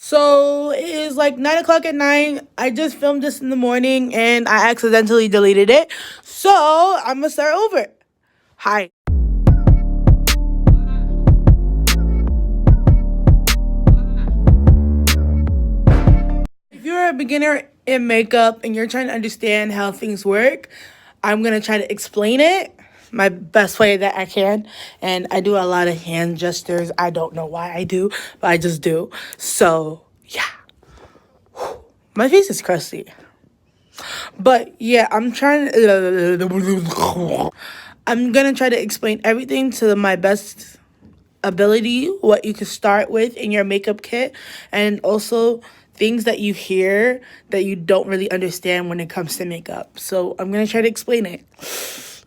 So it is like 9 o'clock at night. I just filmed this in the morning and I accidentally deleted it. So I'm gonna start over. Hi. If you're a beginner in makeup and you're trying to understand how things work, I'm gonna try to explain it my best way that I can. And I do a lot of hand gestures. I don't know why I do, but I just do. So yeah. My face is crusty. But yeah, I'm gonna try to explain everything to my best ability, what you can start with in your makeup kit, and also things that you hear that you don't really understand when it comes to makeup. So I'm gonna try to explain it.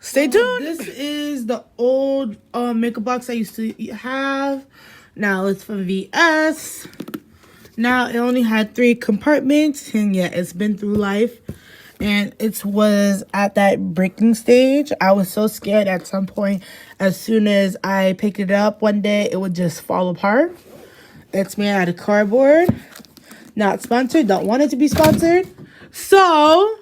Stay tuned. This is the old makeup box I used to have. Now it's from VS. Now it only had 3 compartments, and yeah, it's been through life. And it was at that breaking stage. I was so scared at some point. As soon as I picked it up one day, it would just fall apart. It's made out of cardboard. Not sponsored. Don't want it to be sponsored. So,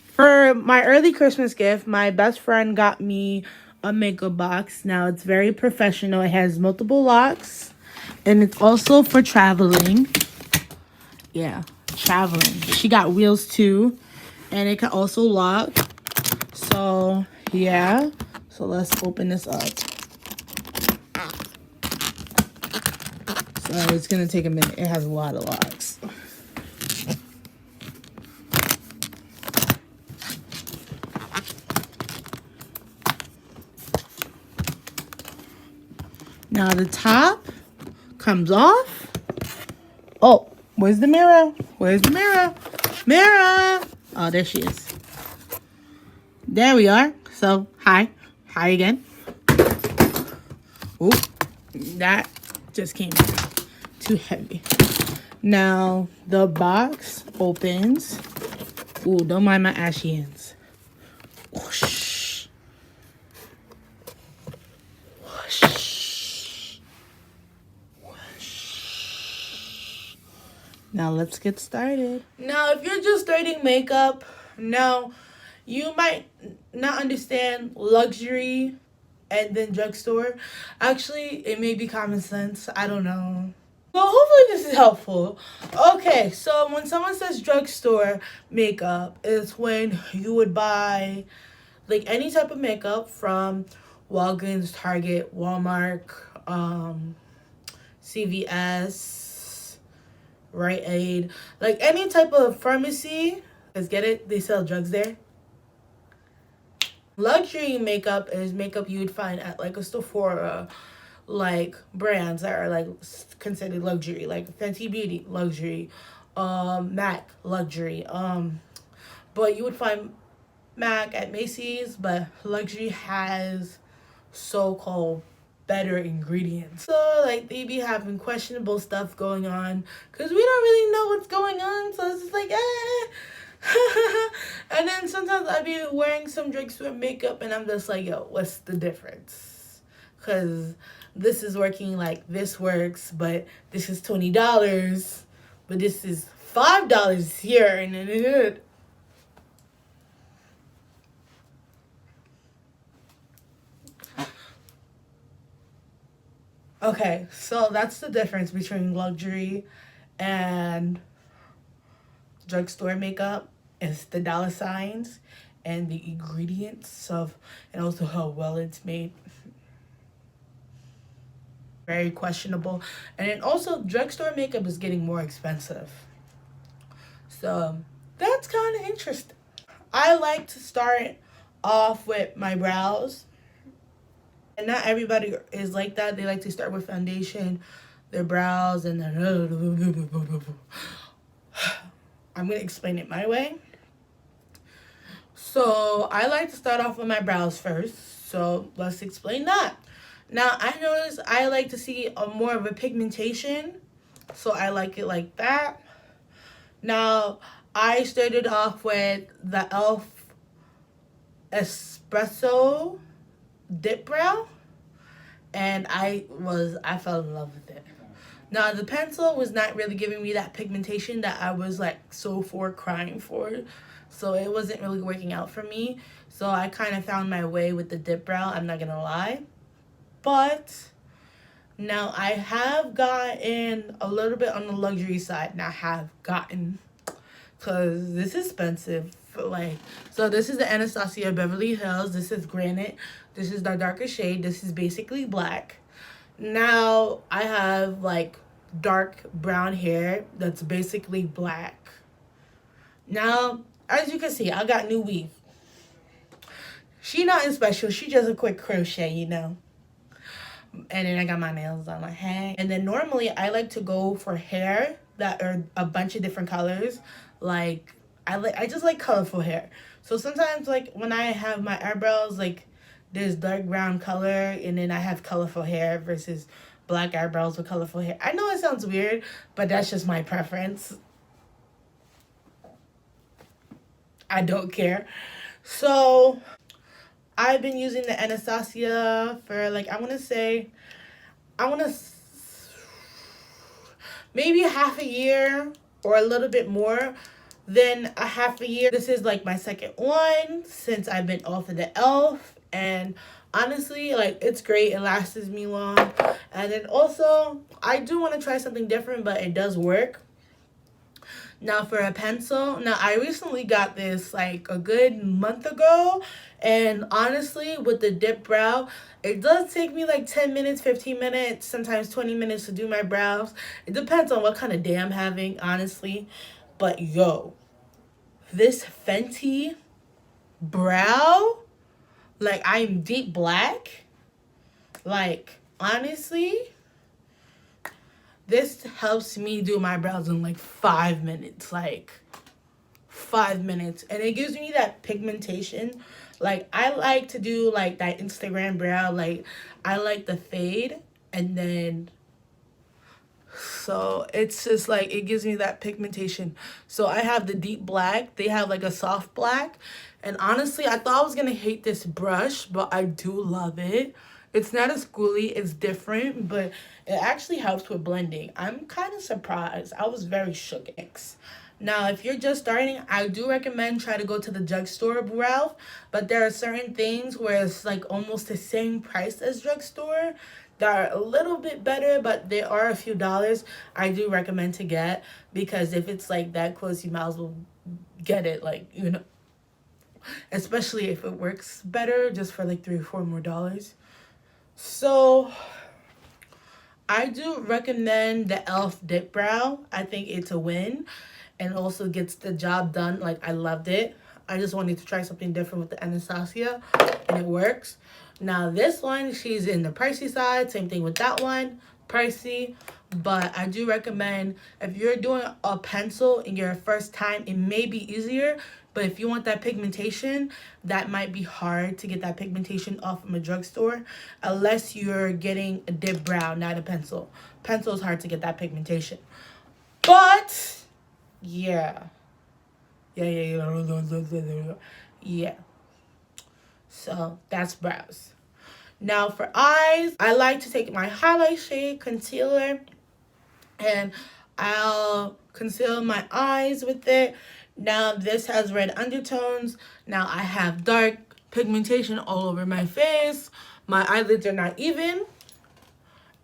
for my early Christmas gift, my best friend got me a makeup box. Now, it's very professional. It has multiple locks. And it's also for traveling. Yeah, traveling. She got wheels too. And it can also lock. So, yeah. So, let's open this up. So, it's going to take a minute. It has a lot of locks. Now, the top comes off. Oh, where's the mirror? Where's the mirror? Mirror! Oh, there she is. There we are. So, hi. Hi again. Oop. That just came out. Too heavy. Now, the box opens. Ooh, don't mind my ashy hands. Whoosh. Whoosh. Whoosh. Now, let's get started. Now, if you're just starting makeup, now, you might not understand luxury and then drugstore. Actually, it may be common sense. I don't know. So hopefully this is helpful. Okay, so when someone says drugstore makeup, it's when you would buy like any type of makeup from Walgreens, Target, Walmart, CVS, Rite Aid, like any type of pharmacy. Let's get it. They sell drugs there. Luxury makeup is makeup you would find at like a Sephora, like brands that are like considered luxury, like Fenty Beauty, luxury, MAC, luxury. But you would find MAC at Macy's, but luxury has so-called better ingredients. So like they be having questionable stuff going on because we don't really know what's going on. So it's just like, and then sometimes I be wearing some drugstore makeup and I'm just like, yo, what's the difference? Because this is working like this works, but this is $20, but this is $5 here and then it. Okay, so that's the difference between luxury and drugstore makeup. Is the dollar signs and the ingredients of, and also how well it's made. Very questionable. And then also drugstore makeup is getting more expensive. So that's kind of interesting. I like to start off with my brows. And not everybody is like that. They like to start with foundation, their brows, and then I'm going to explain it my way. So I like to start off with my brows first. So let's explain that. Now I notice I like to see a more of a pigmentation. So I like it like that. Now I started off with the e.l.f. Espresso Dip Brow. And I fell in love with it. Now, the pencil was not really giving me that pigmentation that I was like so for crying for. So it wasn't really working out for me. So I kind of found my way with the dip brow, I'm not gonna lie. But now I have gotten a little bit on the luxury side. Now I have gotten, because this is expensive. Like, so this is the Anastasia Beverly Hills. This is granite. This is the darker shade. This is basically black. Now I have like dark brown hair that's basically black. Now, as you can see, I got new weave. She nothing special. She just a quick crochet, you know. And then I got my nails on my head. And then normally I like to go for hair that are a bunch of different colors. Like I just like colorful hair. So sometimes like when I have my eyebrows, like there's dark brown color, and then I have colorful hair versus black eyebrows with colorful hair. I know it sounds weird, but that's just my preference. I don't care. So I've been using the Anastasia for like, I want to maybe half a year or a little bit more than a half a year. This is like my second one since I've been off of the e.l.f. And honestly, like, it's great. It lasts me long. And then also, I do want to try something different, but it does work. Now for a pencil, now I recently got this like a good month ago, and honestly with the dip brow, it does take me like 10 minutes, 15 minutes, sometimes 20 minutes to do my brows. It depends on what kind of day I'm having, honestly. But yo, this Fenty brow, like, I'm deep black, like, honestly, this helps me do my brows in like 5 minutes, like 5 minutes. And it gives me that pigmentation. Like, I like to do like that Instagram brow. Like, I like the fade. And then, so it's just like, it gives me that pigmentation. So I have the deep black. They have like a soft black. And honestly, I thought I was going to hate this brush, but I do love it. It's not as schooly, it's different, but it actually helps with blending. I'm kind of surprised. I was very shook. Now, if you're just starting, I do recommend try to go to the drugstore brow, but there are certain things where it's like almost the same price as drugstore that are a little bit better, but there are a few dollars I do recommend to get, because if it's like that close, you might as well get it, like, you know, especially if it works better just for like $3 or $4 more. So I do recommend the e.l.f. dip brow. I think it's a win and also gets the job done. Like, I loved it. I just wanted to try something different with the Anastasia, and it works. Now this one, she's in the pricey side. Same thing with that one, pricey. But I do recommend, if you're doing a pencil in your first time, it may be easier. But if you want that pigmentation, that might be hard to get that pigmentation off from a drugstore, unless you're getting a dip brow, not a pencil. Pencil is hard to get that pigmentation. But yeah. Yeah. So that's brows. Now for eyes, I like to take my highlight shade, concealer, and I'll conceal my eyes with it. Now this has red undertones. Now I have dark pigmentation all over my face. My eyelids are not even.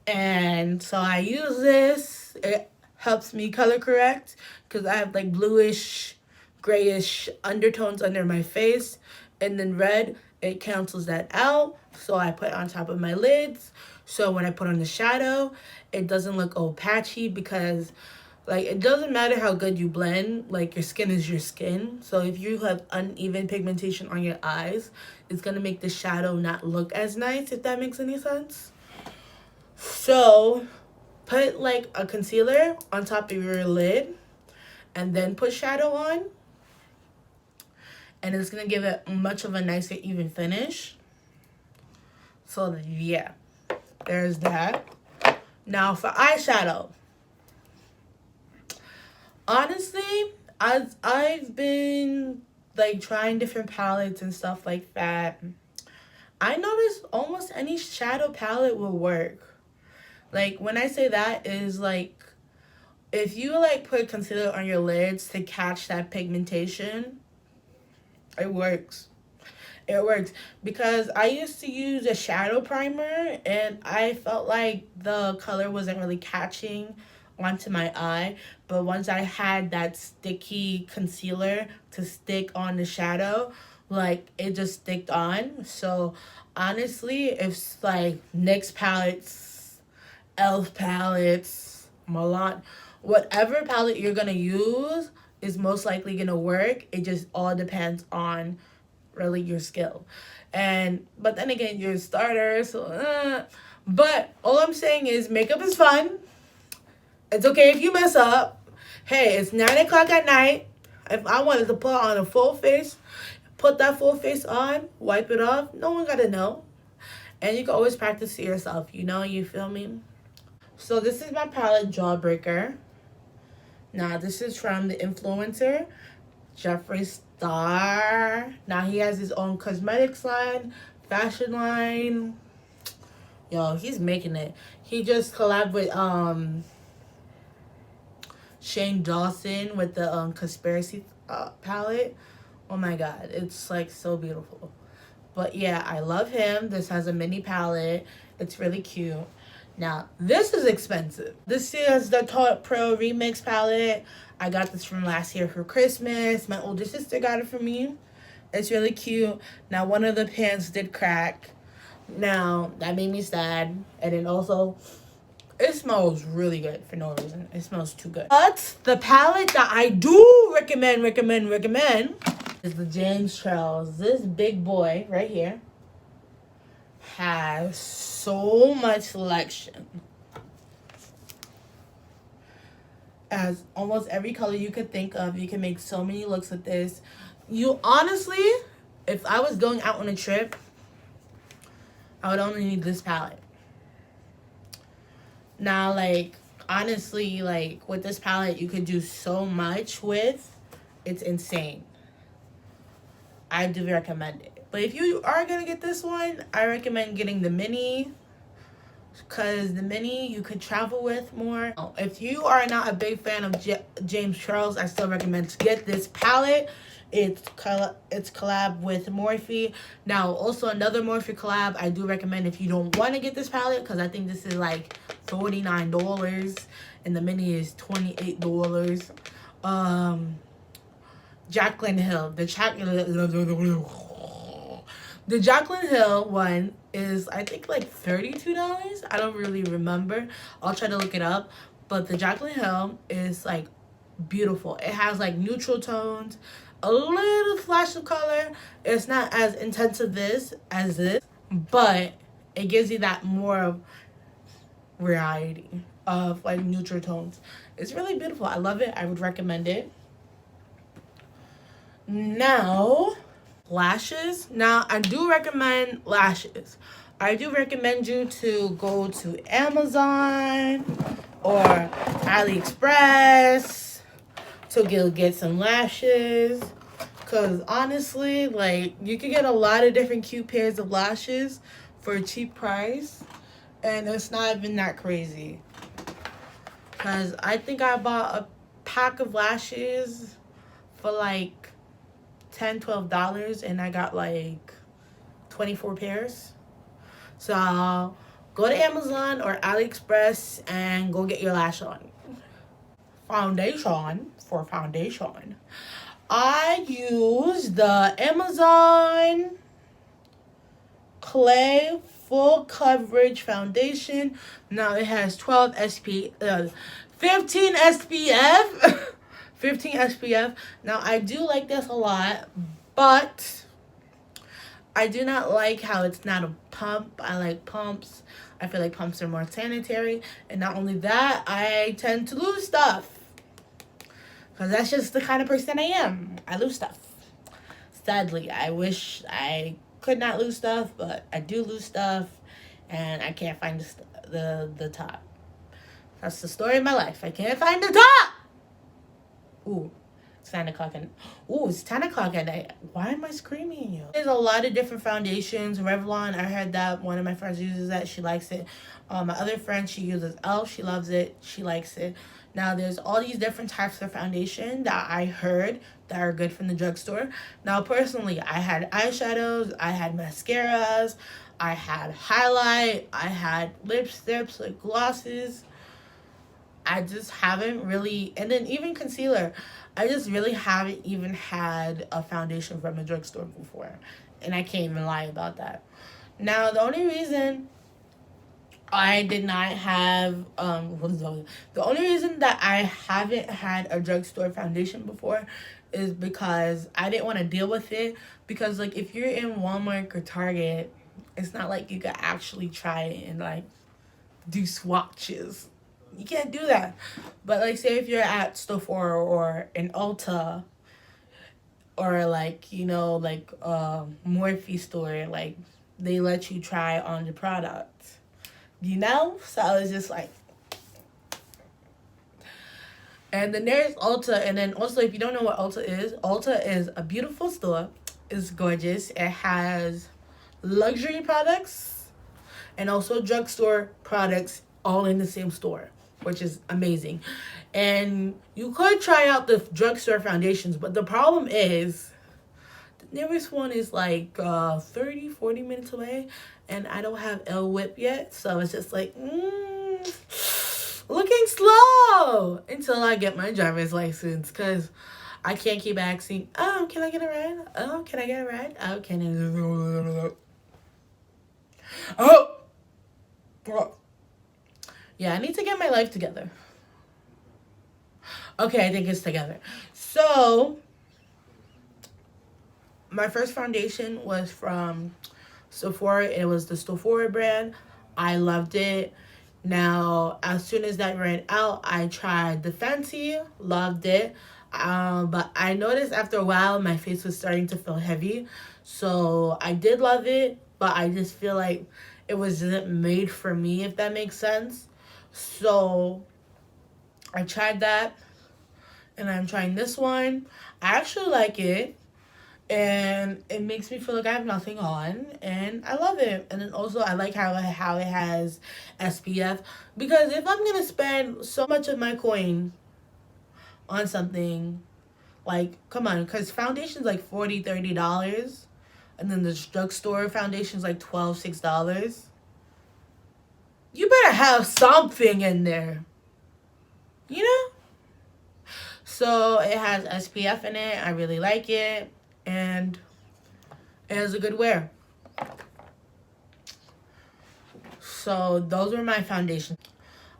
And so I use this. It helps me color correct because I have like bluish, grayish undertones under my face. And then red, it cancels that out. So I put it on top of my lids. So when I put on the shadow, it doesn't look all patchy, because like, it doesn't matter how good you blend, like, your skin is your skin. So if you have uneven pigmentation on your eyes, it's gonna make the shadow not look as nice, if that makes any sense. So put like a concealer on top of your lid and then put shadow on, and it's gonna give it much of a nicer even finish. So yeah, there's that. Now for eyeshadow, honestly, I've been like trying different palettes and stuff like that. I noticed almost any shadow palette will work. Like, when I say that is like, if you like put concealer on your lids to catch that pigmentation, it works. It works because I used to use a shadow primer and I felt like the color wasn't really catching onto my eye. But once I had that sticky concealer to stick on the shadow, like it just sticked on. So honestly, if like NYX palettes, ELF palettes, Milan, whatever palette you're gonna use is most likely gonna work. It just all depends on really your skill. And but then again, you're a starter, so but all I'm saying is makeup is fun. It's okay if you mess up. Hey, it's 9 o'clock at night. If I wanted to put on a full face, put that full face on, wipe it off. No one gotta know. And you can always practice to yourself, you feel me? So this is my palette, Jawbreaker. Now this is from the influencer Jeffree Star. Now he has his own cosmetics line, fashion line. Yo, he's making it. He just collabed with Shane Dawson with the conspiracy palette. Oh my god, it's like so beautiful. But yeah, I love him. This has a mini palette. It's really cute. Now, this is expensive. This is the Tarte Pro Remix palette. I got this from last year for Christmas. My older sister got it for me. It's really cute. Now, one of the pants did crack. Now, that made me sad. And then also, it smells really good for no reason. It smells too good. But the palette that I do recommend is the James Charles. This big boy right here has so much selection. As almost every color you could think of. You can make so many looks with this. You honestly, if I was going out on a trip, I would only need this palette. Now, like, honestly, like, with this palette, you could do so much with. It's insane. I do recommend it. But if you are going to get this one, I recommend getting the mini. Because the mini, you could travel with more. If you are not a big fan of James Charles, I still recommend to get this palette. It's collab with Morphe. Now, also another Morphe collab, I do recommend if you don't want to get this palette, because I think this is like $49 and the mini is $28. Jaclyn Hill. The Jaclyn Hill one is, I think, like $32. I don't really remember. I'll try to look it up. But the Jaclyn Hill is, like, beautiful. It has, like, neutral tones, a little flash of color. It's not as intensive as this, but it gives you that more variety of, like, neutral tones. It's really beautiful. I love it. I would recommend it. Now, lashes. Now, I do recommend lashes. I do recommend you to go to Amazon or AliExpress to get some lashes. Because honestly, like, you can get a lot of different cute pairs of lashes for a cheap price. And it's not even that crazy. Because I think I bought a pack of lashes for like $10-12 and I got like 24 pairs. So go to Amazon or AliExpress and go get your lash on. Foundation. I use the Amazon Clay Full Coverage Foundation. Now it has 15 SPF. 15 SPF. Now, I do like this a lot, but I do not like how it's not a pump. I like pumps. I feel like pumps are more sanitary. And not only that, I tend to lose stuff. Because that's just the kind of person I am. I lose stuff. Sadly, I wish I could not lose stuff, but I do lose stuff. And I can't find the top. That's the story of my life. I can't find the top! Ooh, It's 9 o'clock and it's 10 o'clock at night. Why am I screaming at you? There's a lot of different foundations. Revlon, I heard that one of my friends uses that. She likes it. My other friend, she uses e.l.f. She loves it. She likes it. Now, there's all these different types of foundation that I heard that are good from the drugstore. Now, personally, I had eyeshadows. I had mascaras. I had highlight. I had lipsticks, like glosses. I just haven't really, and then even concealer. I just really haven't even had a foundation from a drugstore before. And I can't even lie about that. Now, the only reason I did not have, the only reason that I haven't had a drugstore foundation before is because I didn't want to deal with it. Because, like, if you're in Walmart or Target, it's not like you could actually try it and, like, do swatches. You can't do that. But, like, say if you're at Sephora or in Ulta or, like, you know, like, Morphe store, like, they let you try on the product. You know? So I was just like... And then there's Ulta. And then also, if you don't know what Ulta is a beautiful store. It's gorgeous. It has luxury products and also drugstore products all in the same store, which is amazing. And you could try out the drugstore foundations, but the problem is the nearest one is like 30-40 minutes away, and I don't have L Whip yet, so it's just like looking slow until I get my driver's license, because I can't keep asking, oh, can I get a ride? Oh, can I get a ride? Oh, can I... Oh! Bro. Yeah, I need to get my life together. Okay, I think it's together. So, my first foundation was from Sephora. It was the Sephora brand. I loved it. Now, as soon as that ran out, I tried the Fenty. Loved it. But I noticed after a while, my face was starting to feel heavy. So, I did love it. But I just feel like it wasn't made for me, if that makes sense. So, I tried that. And I'm trying this one. I actually like it. And it makes me feel like I have nothing on. And I love it. And then also, I like how it has SPF. Because if I'm going to spend so much of my coin on something, like, come on. Because foundation's like $40-$30. And then the drugstore foundation's like $12-$6. You better have something in there. You know? So, it has SPF in it. I really like it. And it has a good wear. So, those were my foundations.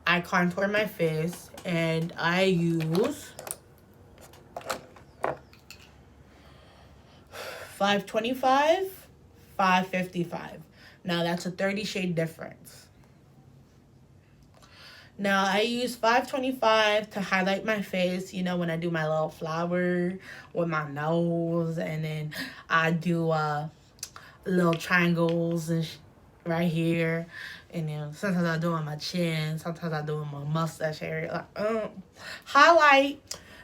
I contour my face. And I use 525, 555. Now, that's a 30 shade difference. Now, I use 525 to highlight my face, you know, when I do my little flower with my nose. And then I do little triangles and right here. And then sometimes I do on my chin. Sometimes I do on my mustache area. Highlight.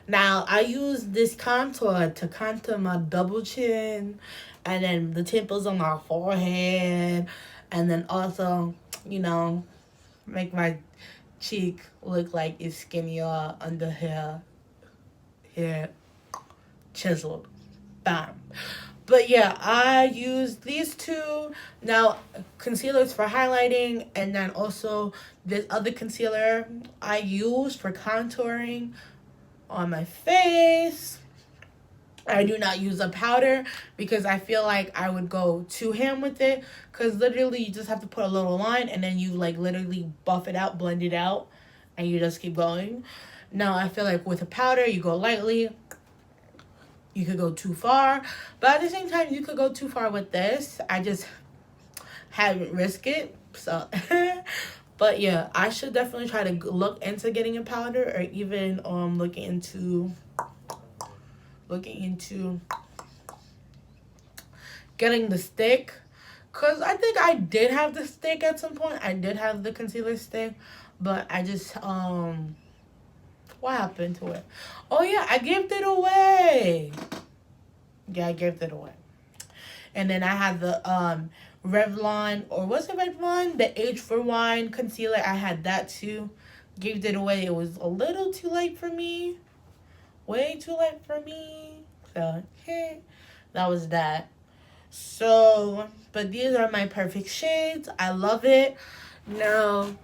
Now, I use this contour to contour my double chin. And then the temples on my forehead. And then also, you know, make my cheek look like it's skinnier under here chiseled. Bam. But yeah, I use these two. Now, concealers for highlighting, and then also this other concealer I use for contouring on my face. I do not use a powder because I feel like I would go too ham with it. Because literally you just have to put a little line and then you like literally buff it out, blend it out. And you just keep going. Now I feel like with a powder you go lightly. You could go too far. But at the same time you could go too far with this. I just haven't risked it. So... But yeah, I should definitely try to look into getting a powder. Or even looking into getting the stick, because I think I did have the stick at some point. I did have the concealer stick, but I just What happened to it? Oh yeah, I gave it away. Yeah, I gave it away. And then I had the Revlon, or was it Revlon? The Age for Wine concealer. I had that too. Gave it away. It was a little too late for me. Way too late for me. So, hey, that was that. So, but these are my perfect shades. I love it. Now,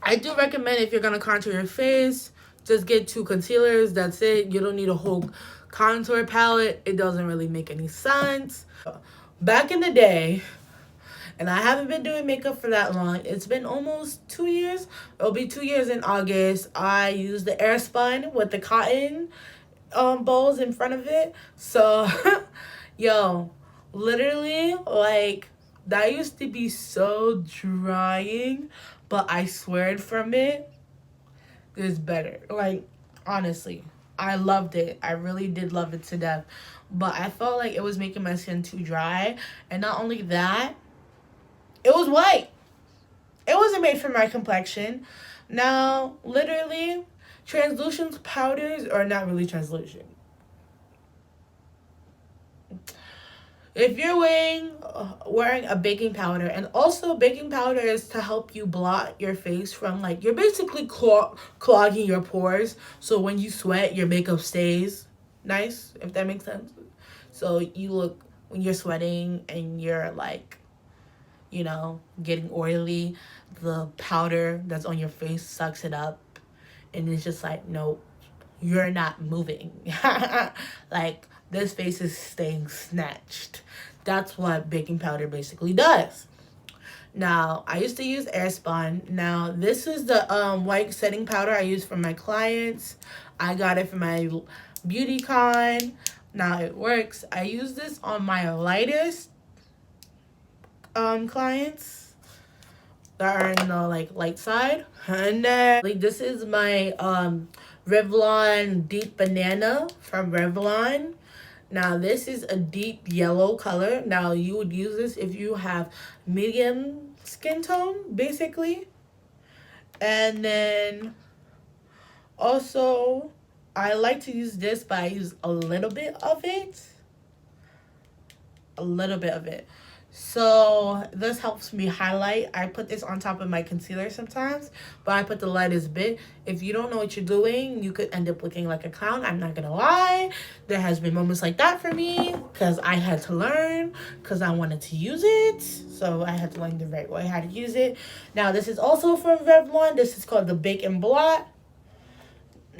I do recommend if you're going to contour your face, just get 2 concealers. That's it. You don't need a whole contour palette. It doesn't really make any sense. Back in the day, and I haven't been doing makeup for that long. It's been almost 2 years. It'll be 2 years in August. I used the Airspun with the cotton balls in front of it. So, yo, literally, like, that used to be so drying, but I swear from it, it's better. Like, honestly, I loved it. I really did love it to death. But I felt like it was making my skin too dry. And not only that, it was white. It wasn't made for my complexion. Now, literally, translucent powders are not really translucent. If you're wearing a baking powder, and also baking powder is to help you blot your face from, like, you're basically clogging your pores. So when you sweat, your makeup stays nice, if that makes sense. So you look, when you're sweating and you're like, you know, getting oily, the powder that's on your face sucks it up. And it's just like, nope, you're not moving. Like, this face is staying snatched. That's what baking powder basically does. Now, I used to use Airspun. Now, this is the white setting powder I use for my clients. I got it from my beauty con. Now, it works. I use this on my lightest clients that are in the, like, light side. And then, like, this is my Revlon Deep Banana from Revlon. Now, this is a deep yellow color. Now, you would use this if you have medium skin tone, basically. And then, also, I like to use this, but I use a little bit of it. A little bit of it. So this helps me highlight. I put this on top of my concealer sometimes, but I put the lightest bit. If you don't know what you're doing, you could end up looking like a clown. I'm not gonna lie. There has been moments like that for me because I had to learn, because I wanted to use it. So I had to learn the right way how to use it. Now, this is also from Revlon. This is called the Bake and Blot.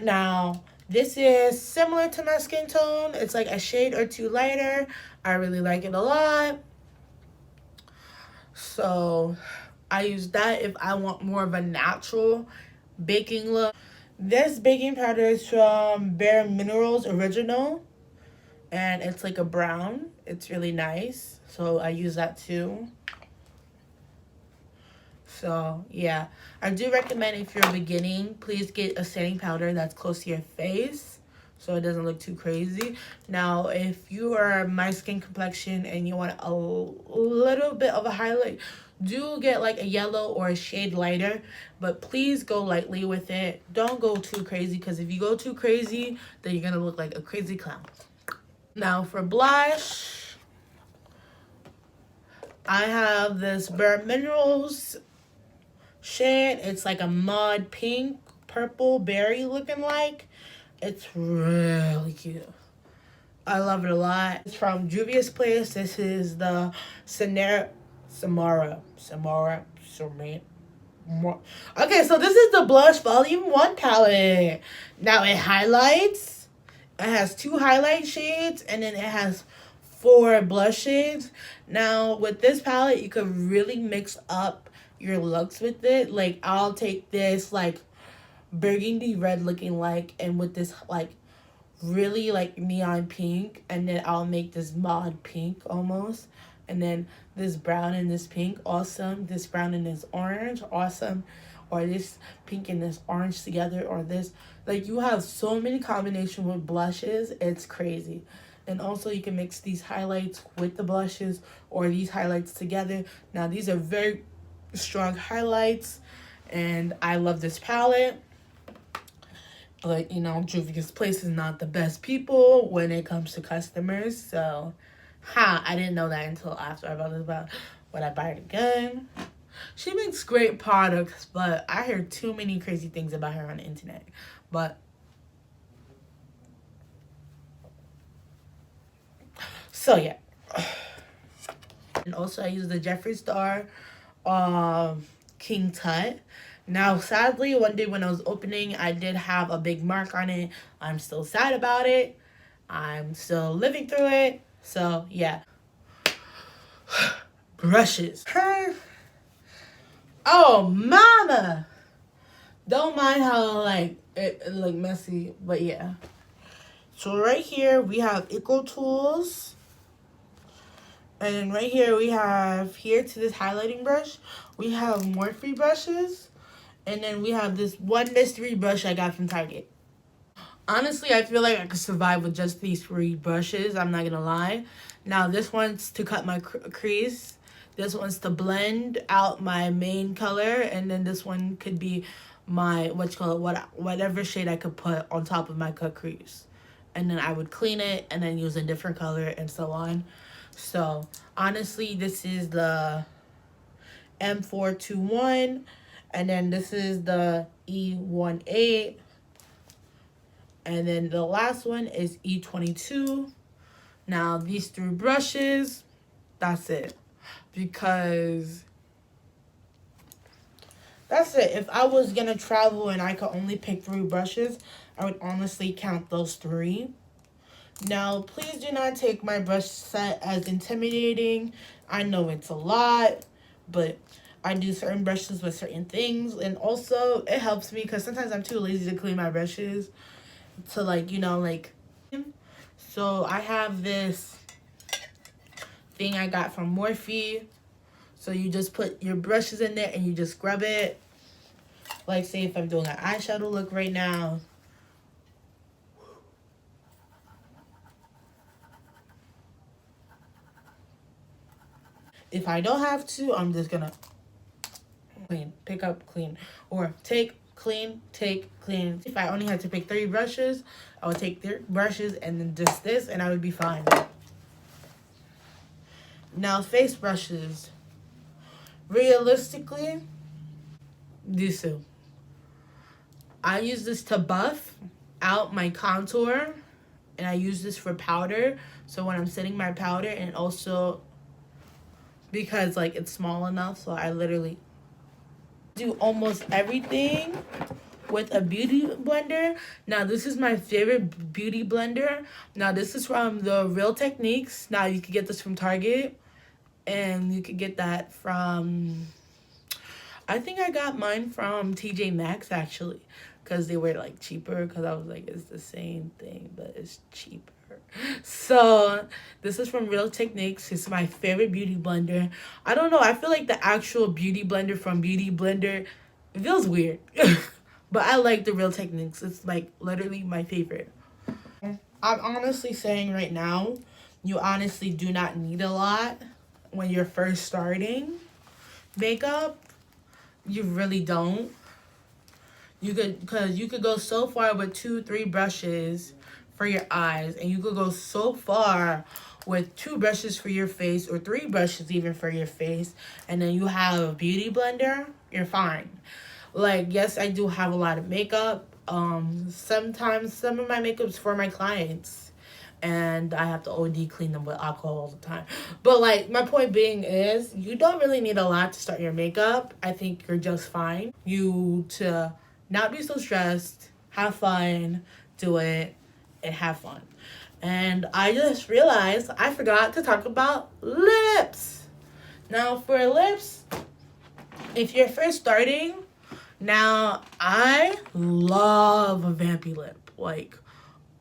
Now, this is similar to my skin tone. It's like a shade or 2 lighter. I really like it a lot. So I use that if I want more of a natural baking look. This baking powder is from Bare Minerals Original. And it's like a brown. It's really nice. So I use that too. So, yeah. I do recommend if you're beginning, please get a setting powder that's close to your face, so it doesn't look too crazy. Now, if you are my skin complexion and you want a little bit of a highlight, do get like a yellow or a shade lighter, but please go lightly with it. Don't go too crazy, because if you go too crazy, then you're gonna look like a crazy clown. Now, for blush, I have this Bare Minerals shade. It's like a mud pink, purple berry looking like. It's really cute. I love it a lot. It's from Juvia's Place. This is the Samara. Okay, so this is the Blush Volume 1 palette. Now, it highlights. It has 2 highlight shades, and then it has 4 blush shades. Now, with this palette, you could really mix up your looks with it. Like, I'll take this, like, burgundy red looking like, and with this, like, really, like, neon pink, and then I'll make this mod pink almost, and then this brown and this pink, awesome. This brown and this orange, awesome. Or this pink and this orange together, or this. Like, you have so many combinations with blushes. It's crazy. And also, you can mix these highlights with the blushes, or these highlights together. Now, these are very strong highlights, and I love this palette. But, you know, Juvia's Place is not the best people when it comes to customers. So, I didn't know that until after I bought this about when I buy it again. She makes great products, but I hear too many crazy things about her on the internet. But, so yeah. And also I use the Jeffree Star King Tut. Now, sadly, one day when I was opening, I did have a big mark on it. I'm still sad about it. I'm still living through it. So, yeah. Brushes. Oh, mama! Don't mind how, like, it look messy, but yeah. So, right here, we have Eco Tools. And then right here, we have, here to this highlighting brush, we have Morphe brushes. And then we have this one mystery brush I got from Target. Honestly, I feel like I could survive with just these 3 brushes. I'm not gonna lie. Now, this one's to cut my crease. This one's to blend out my main color. And then this one could be my, whatever shade I could put on top of my cut crease. And then I would clean it and then use a different color and so on. So, honestly, this is the M421. And then this is the E18. And then the last one is E22. Now, these 3 brushes, that's it. Because that's it. If I was going to travel and I could only pick 3 brushes, I would honestly count those 3. Now, please do not take my brush set as intimidating. I know it's a lot, but I do certain brushes with certain things. And also, it helps me because sometimes I'm too lazy to clean my brushes to, like, you know, like. So, I have this thing I got from Morphe. So, you just put your brushes in there and you just scrub it. Like, say if I'm doing an eyeshadow look right now. If I don't have to, I'm just gonna clean, pick up, clean, or take, clean, take, clean. If I only had to pick 3 brushes, I would take 3 brushes and then just this, and I would be fine. Now, face brushes. Realistically, these 2. I use this to buff out my contour, and I use this for powder. So when I'm setting my powder, and also because, like, it's small enough, so I literally do almost everything with a beauty blender. Now, this is my favorite beauty blender. Now, this is from the Real Techniques. Now, you can get this from Target, and you could get that from, I think I got mine from TJ Maxx, actually, because they were, like, cheaper, because I was like, it's the same thing, but it's cheaper. So, this is from Real Techniques. It's my favorite beauty blender. I don't know. I feel like the actual beauty blender from Beauty Blender, it feels weird. But I like the Real Techniques. It's, like, literally my favorite. I'm honestly saying right now, you honestly do not need a lot when you're first starting makeup. You really don't. Because you could go so far with 2-3 brushes for your eyes, and you could go so far with 2 brushes for your face, or 3 brushes even for your face, and then you have a beauty blender, you're fine. Like, yes, I do have a lot of makeup. Sometimes some of my makeup's for my clients, and I have to OD clean them with alcohol all the time. But, like, my point being is, you don't really need a lot to start your makeup. I think you're just fine. To not be so stressed, have fun, do it, and have fun. And I just realized I forgot to talk about lips. Now, for lips, if you're first starting, now I love a vampy lip. Like,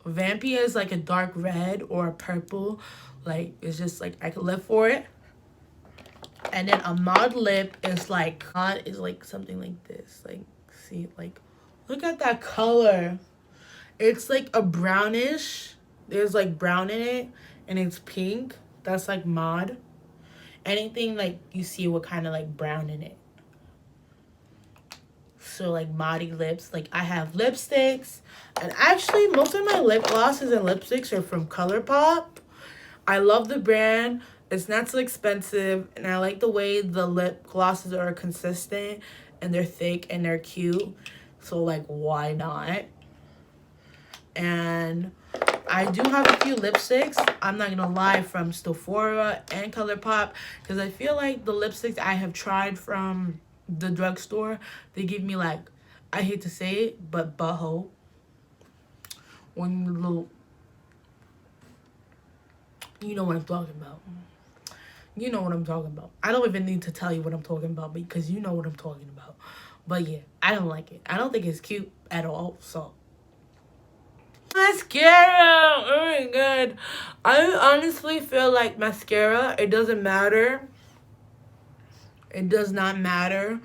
vampy is like a dark red or a purple. Like, it's just like I could live for it. And then a mod lip is like something like this. Like, see, like, look at that color. It's like a brownish. There's like brown in it, and it's pink. That's like mod. Anything like you see with kind of like brown in it. So like body lips. Like I have lipsticks. And actually most of my lip glosses and lipsticks are from ColourPop. I love the brand. It's not so expensive. And I like the way the lip glosses are consistent. And they're thick and they're cute. So like why not? And I do have a few lipsticks, I'm not gonna lie, from Sephora and ColourPop, because I feel like the lipsticks I have tried from the drugstore, they give me like, I hate to say it, but butthole. When little, you know what I'm talking about. You know what I'm talking about. I don't even need to tell you what I'm talking about because you know what I'm talking about. But yeah, I don't like it. I don't think it's cute at all, so. Mascara, oh my god. I honestly feel like mascara, it doesn't matter. It does not matter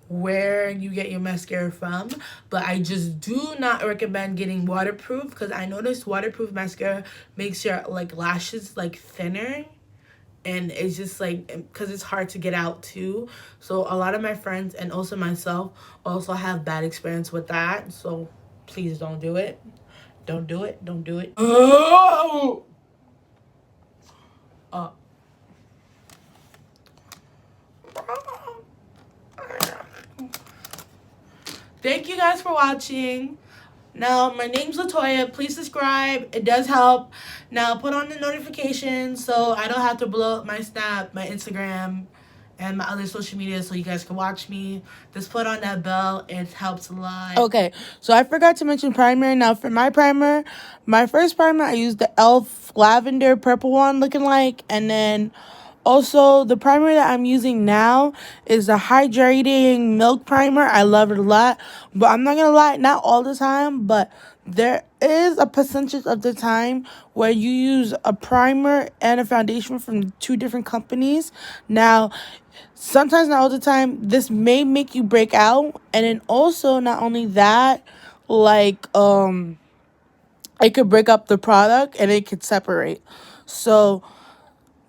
where you get your mascara from, but I just do not recommend getting waterproof because I noticed waterproof mascara makes your like lashes like thinner, and it's just like, because it's hard to get out too. So a lot of my friends and also myself also have bad experience with that, so please don't do it. Don't do it. Don't do it. Oh! Thank you guys for watching. Now, my name's Latoya. Please subscribe. It does help. Now, put on the notifications so I don't have to blow up my Snap, my Instagram, and my other social media so you guys can watch me. Just put on that bell. It helps a lot. Okay, so I forgot to mention primer. Now, for my primer, my first primer, I used the e.l.f. lavender purple one looking like, and then also, the primer that I'm using now is the hydrating milk primer. I love it a lot, but I'm not gonna lie, not all the time, but there is a percentage of the time where you use a primer and a foundation from two different companies. Now, sometimes, not all the time, this may make you break out, and then also not only that, like it could break up the product and it could separate. So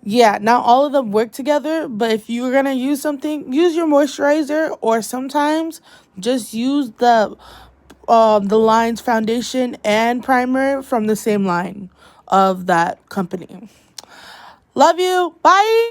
yeah, not all of them work together, but if you're gonna use something, use your moisturizer, or sometimes just use the line's foundation and primer from the same line of that company. Love you. Bye.